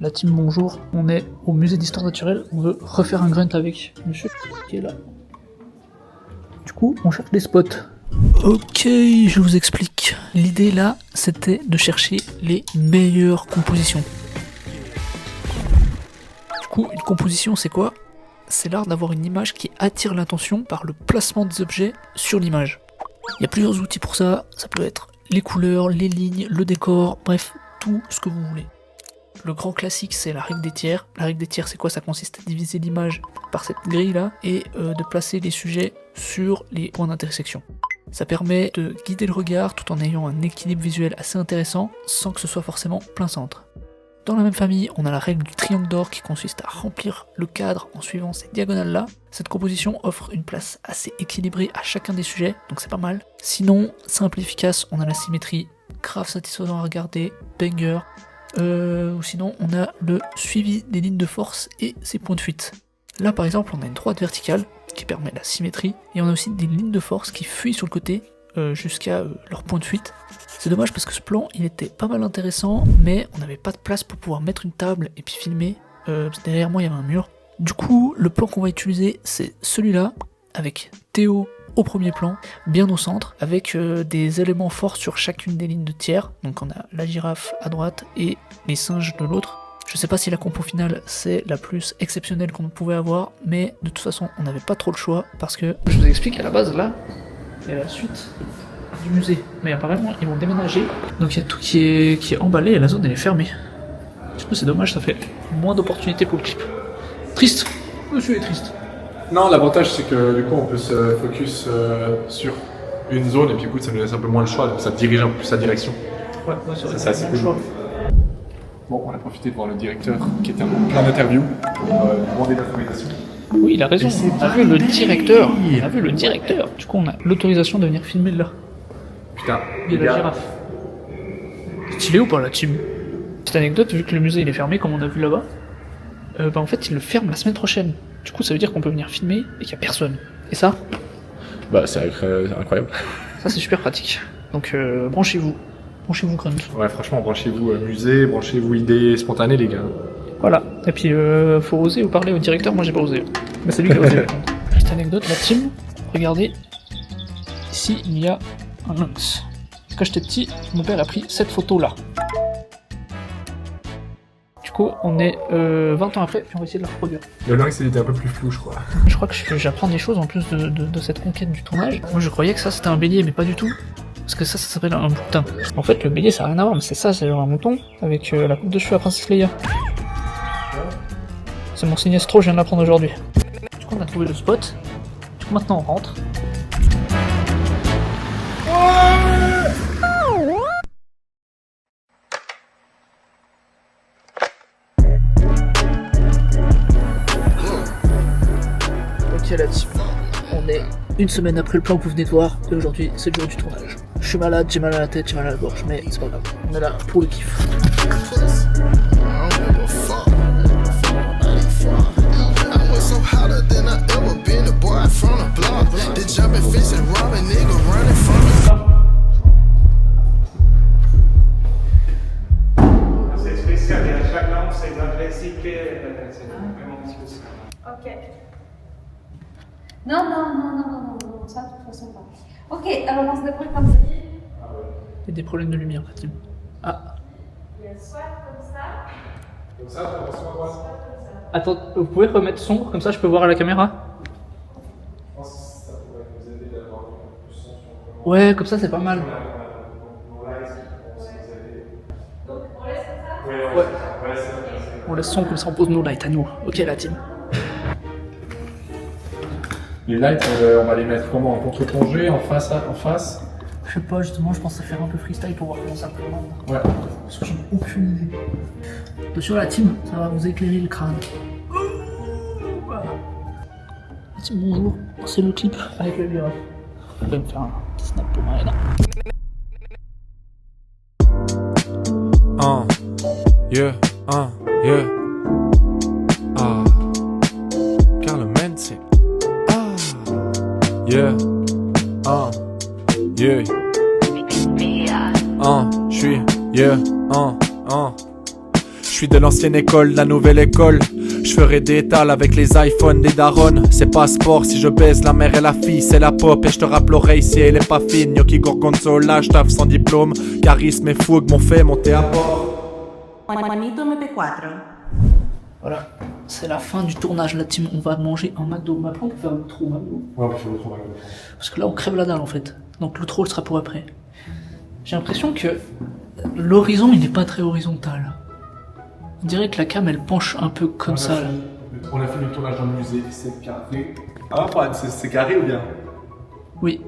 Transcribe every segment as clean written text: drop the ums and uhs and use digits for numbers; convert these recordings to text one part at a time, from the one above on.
La team bonjour, on est au musée d'histoire naturelle, on veut refaire un grunt avec monsieur qui est là. Du coup, on cherche des spots. Ok, je vous explique. L'idée là, c'était de chercher les meilleures compositions. Du coup, une composition c'est quoi? C'est l'art d'avoir une image qui attire l'attention par le placement des objets sur l'image. Il y a plusieurs outils pour ça, ça peut être les couleurs, les lignes, le décor, bref, tout ce que vous voulez. Le grand classique c'est la règle des tiers. La règle des tiers c'est quoi? Ça consiste à diviser l'image par cette grille là et de placer les sujets sur les points d'intersection. Ça permet de guider le regard tout en ayant un équilibre visuel assez intéressant sans que ce soit forcément plein centre. Dans la même famille, on a la règle du triangle d'or qui consiste à remplir le cadre en suivant ces diagonales là. Cette composition offre une place assez équilibrée à chacun des sujets, donc c'est pas mal. Sinon, simple et efficace, on a la symétrie, grave satisfaisant à regarder, banger. Ou sinon on a le suivi des lignes de force et ses points de fuite. Là par exemple on a une droite verticale qui permet la symétrie et on a aussi des lignes de force qui fuient sur le côté jusqu'à leur point de fuite. C'est dommage parce que ce plan il était pas mal intéressant mais on n'avait pas de place pour pouvoir mettre une table et puis filmer. Derrière moi il y avait un mur. Du coup le plan qu'on va utiliser c'est celui-là avec Théo au premier plan, bien au centre, avec des éléments forts sur chacune des lignes de tiers. Donc on a la girafe à droite et les singes de l'autre. Je sais pas si la compo finale c'est la plus exceptionnelle qu'on pouvait avoir, mais de toute façon on n'avait pas trop le choix parce que... Je vous explique à la base là, il y a la suite du musée, mais apparemment ils vont déménager, donc il y a tout qui est emballé et la zone elle est fermée. Du coup c'est dommage, ça fait moins d'opportunités pour le clip. Triste, monsieur est triste. Non, l'avantage c'est que du coup on peut se focus sur une zone et puis du coup ça nous laisse un peu moins le choix, donc ça dirige un peu plus sa direction. Ouais, c'est vrai, c'est assez cool. Bon, on a profité de voir le directeur qui était en plein d'interviews pour demander l'information. Oui, il a raison, on a vu le directeur. On a vu le directeur. Du coup on a l'autorisation de venir filmer là. Putain, Il y a la girafe. Stylé ou pas la team? Petite anecdote, vu que le musée il est fermé comme on a vu là-bas, en fait il le ferme la semaine prochaine. Du coup ça veut dire qu'on peut venir filmer et qu'il n'y a personne. Et ça? Bah c'est incroyable. Ça c'est super pratique. Donc branchez-vous. Branchez-vous Grunt. Ouais franchement branchez-vous musée, branchez-vous idées spontanées les gars. Voilà. Et puis faut oser ou parler au directeur, moi j'ai pas osé. Mais c'est lui qui a osé. Petite anecdote, la team, regardez. Ici il y a un lynx. Quand j'étais petit, mon père a pris cette photo là. Du coup, on est 20 ans après, puis on va essayer de la reproduire. Le lynx il était un peu plus flou je crois. Je crois que j'apprends des choses en plus de cette conquête du tournage. Moi je croyais que ça c'était un bélier, mais pas du tout. Parce que ça s'appelle un boutin. En fait, le bélier ça n'a rien à voir, mais c'est ça, c'est genre un mouton avec la coupe de cheveux à Princesse Leia. C'est mon signe astro, je viens de l'apprendre aujourd'hui. Du coup, on a trouvé le spot. Du coup, maintenant on rentre. Ok la team, on est une semaine après le plan que vous venez de voir et aujourd'hui c'est le jour du tournage. Je suis malade, j'ai mal à la tête, j'ai mal à la gorge, mais c'est pas grave, on est là pour le kiff. C'est spécial, il y a chaque langue, c'est agressif, c'est vraiment spécial. Ok. Non, ça de toute façon pas. Ok, alors on se débrouille comme ça. Il y a des problèmes de lumière la team. Ah. Il y a soit comme ça. Comme ça, on passe à droite. Attends, vous pouvez remettre sombre, comme ça je peux voir à la caméra? Je pense que ça pourrait nous aider d'avoir plus son sur Ouais, comme ça c'est pas mal. nos lights vont nous aider. Donc on laisse comme ça. Ouais, c'est ça. On laisse sombre, comme ça on pose nos lights à nous. Ok la team. Les lights, on va les mettre comment? En contre-plongée, en face? Je sais pas, justement, je pense à faire un peu freestyle pour voir comment ça peut rendre. Ouais. Parce que j'en ai aucune idée. Attention la team, ça va vous éclairer le crâne. La team, bonjour, c'est le clip avec le girafe. Je vais me faire un petit snap pour Marina. Yeah. Carlemente. Yeah. Yeah. suis de l'ancienne école, la nouvelle école. Je ferai des étals avec les iPhones des darons. C'est pas sport si je baise la mère et la fille, c'est la pop. Et je te rappe l'oreille si elle est pas fine. Gnocchi gorgonzola, j'taffe sans diplôme. Charisme et fougue m'ont fait monter à bord. Juanito MP4. Voilà, c'est la fin du tournage, la team. On va manger un McDo. Mais après, on peut faire l'outro McDo. Ouais, je vais le trouver. Parce que là, on crève la dalle en fait. Donc l'outro, le sera pour après. J'ai l'impression que l'horizon, il n'est pas très horizontal. On dirait que la cam, elle penche un peu comme ça. Là. On a fait le tournage dans le musée, c'est carré. Ah, Fred, c'est carré ou bien? Oui,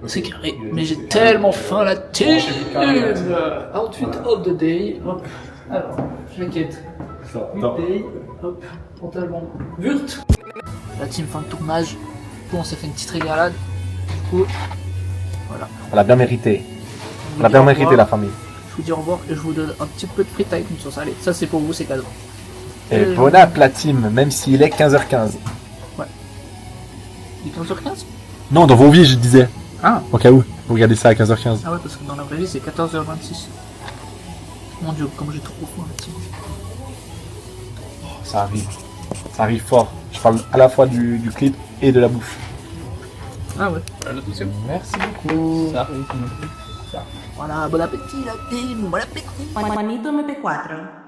c'est carré. Mais j'ai tellement faim, la team. Outfit of the day. Hop. Alors, jaquette. Day. Hop. Pantalon. Vurt. La team fin de tournage. Bon, on s'est fait une petite régalade. Du coup, voilà. On l'a bien mérité. Je vous On a dis bien au mérité revoir. la famille. Je vous dis au revoir et je vous donne un petit peu de frites avec une sauce. Allez, ça c'est pour vous, c'est cadeau. Et bon app la team, même s'il est 15h15. Il est 15h15 ? Non, dans vos vies, je disais. Ah. Au cas où, vous regardez ça à 15h15. Ah ouais, parce que dans la vraie vie c'est 14h26. Mon dieu, comme j'ai trop faim la team. Ça arrive. Ça arrive fort. Je parle à la fois du clip et de la bouffe. Ah ouais. Merci beaucoup. Ça arrive. Voilà, bon appétit la team, bon appétit. Juanito MP4.